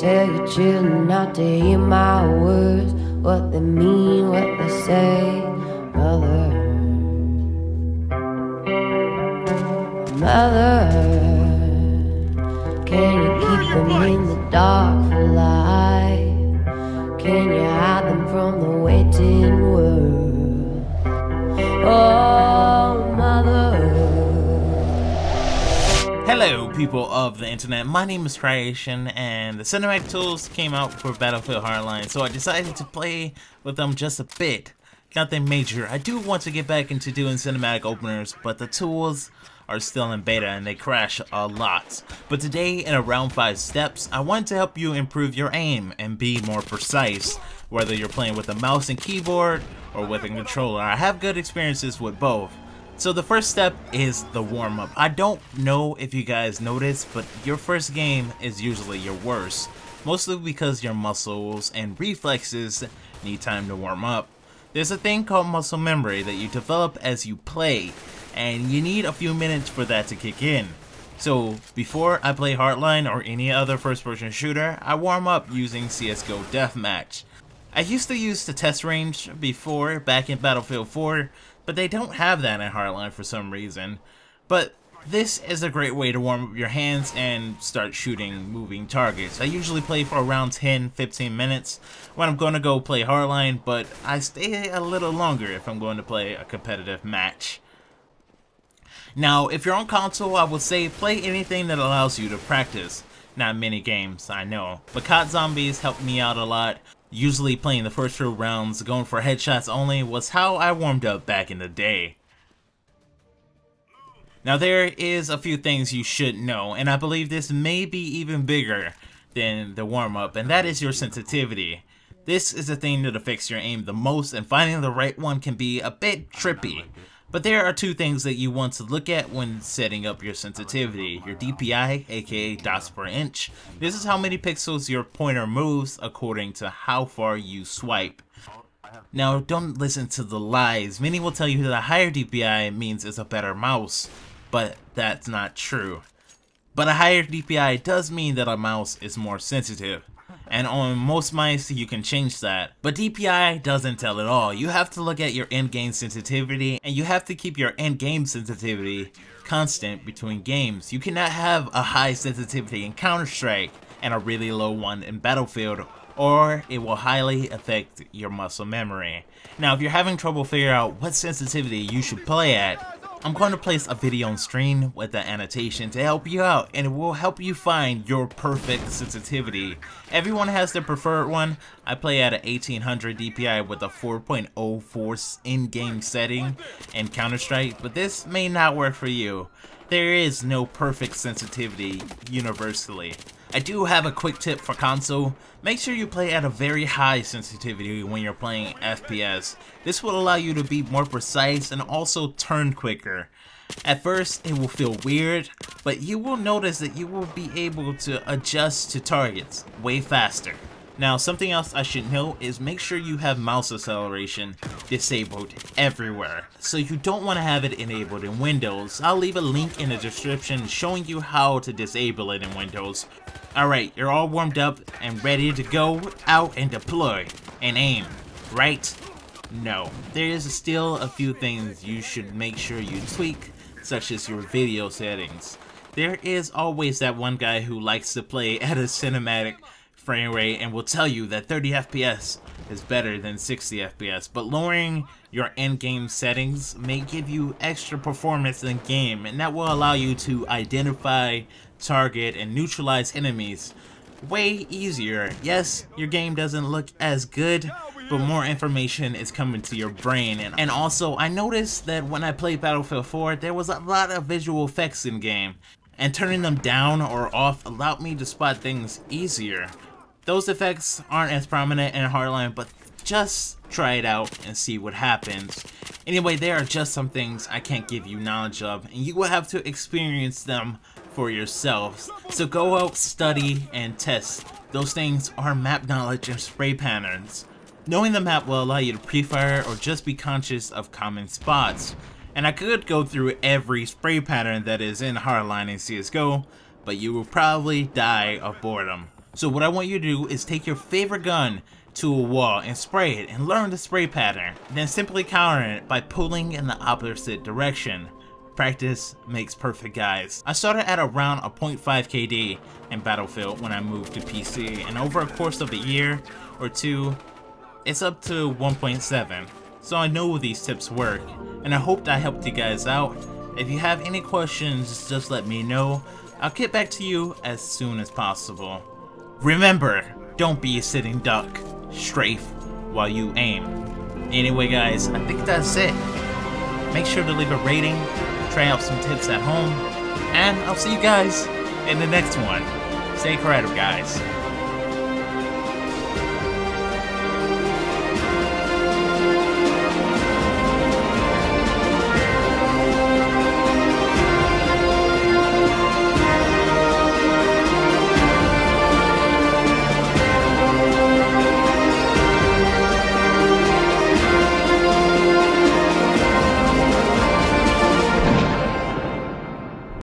Tell your children not to hear my words, what they mean, what they say. Mother, mother, can you keep them in the dark for life? Can you hide them from the waiting world? Oh, mother. Hello, people of the internet. My name is Accelration, and the cinematic tools came out for Battlefield Hardline, so I decided to play with them just a bit. Nothing major. I do want to get back into doing cinematic openers, but the tools are still in beta and they crash a lot. But today, in around 5 steps, I want to help you improve your aim and be more precise, whether you're playing with a mouse and keyboard or with a controller. I have good experiences with both. So the first step is the warm-up. I don't know if you guys noticed, but your first game is usually your worst, mostly because your muscles and reflexes need time to warm up. There's a thing called muscle memory that you develop as you play, and you need a few minutes for that to kick in. So before I play Hardline or any other first-person shooter, I warm up using CSGO Deathmatch. I used to use the test range before, back in Battlefield 4, but they don't have that in Hardline for some reason. But this is a great way to warm up your hands and start shooting moving targets. I usually play for around 10-15 minutes when I'm going to go play Hardline, but I stay a little longer if I'm going to play a competitive match. Now, if you're on console, I would say play anything that allows you to practice. Not many games, I know, but COD Zombies helped me out a lot. Usually playing the first few rounds, going for headshots only, was how I warmed up back in the day. Now there is a few things you should know, and I believe this may be even bigger than the warm-up, and that is your sensitivity. This is the thing that affects your aim the most, and finding the right one can be a bit trippy. But there are two things that you want to look at when setting up your sensitivity. Your DPI, aka dots per inch. This is how many pixels your pointer moves according to how far you swipe. Now don't listen to the lies. Many will tell you that a higher DPI means it's a better mouse, but that's not true. But a higher DPI does mean that a mouse is more sensitive. And on most mice you can change that, but DPI doesn't tell it all. You have to look at your in-game sensitivity, and you have to keep your in-game sensitivity constant between games. You cannot have a high sensitivity in Counter-Strike and a really low one in Battlefield, or it will highly affect your muscle memory. Now if you're having trouble figuring out what sensitivity you should play at, I'm going to place a video on screen with the annotation to help you out, and it will help you find your perfect sensitivity. Everyone has their preferred one. I play at an 1800 DPI with a 4.04 in-game setting in Counter-Strike, but this may not work for you. There is no perfect sensitivity universally. I do have a quick tip for console. Make sure you play at a very high sensitivity when you're playing FPS. This will allow you to be more precise and also turn quicker. At first it will feel weird, but you will notice that you will be able to adjust to targets way faster. Now something else I should note is make sure you have mouse acceleration disabled everywhere. So you don't want to have it enabled in Windows. I'll leave a link in the description showing you how to disable it in Windows. Alright, you're all warmed up and ready to go out and deploy and aim, right? No, there is still a few things you should make sure you tweak, such as your video settings. There is always that one guy who likes to play at a cinematic frame rate and will tell you that 30 FPS is better than 60 FPS, but lowering your in-game settings may give you extra performance in game, and that will allow you to identify, target, and neutralize enemies way easier. Yes, your game doesn't look as good, but more information is coming to your brain. And also, I noticed that when I played Battlefield 4, there was a lot of visual effects in game, and turning them down or off allowed me to spot things easier. Those effects aren't as prominent in Hardline, but just try it out and see what happens. Anyway, there are just some things I can't give you knowledge of, and you will have to experience them for yourselves. So go out, study, and test. Those things are map knowledge and spray patterns. Knowing the map will allow you to pre-fire or just be conscious of common spots. And I could go through every spray pattern that is in Hardline and CSGO, but you will probably die of boredom. So what I want you to do is take your favorite gun to a wall and spray it and learn the spray pattern. Then simply counter it by pulling in the opposite direction. Practice makes perfect, guys. I started at around a 0.5 KD in Battlefield when I moved to PC, and over a course of a year or two, it's up to 1.7. So I know these tips work, and I hope I helped you guys out. If you have any questions, just let me know. I'll get back to you as soon as possible. Remember, don't be a sitting duck. Strafe while you aim. Anyway guys, I think that's it. Make sure to leave a rating, try out some tips at home, and I'll see you guys in the next one. Stay creative, guys.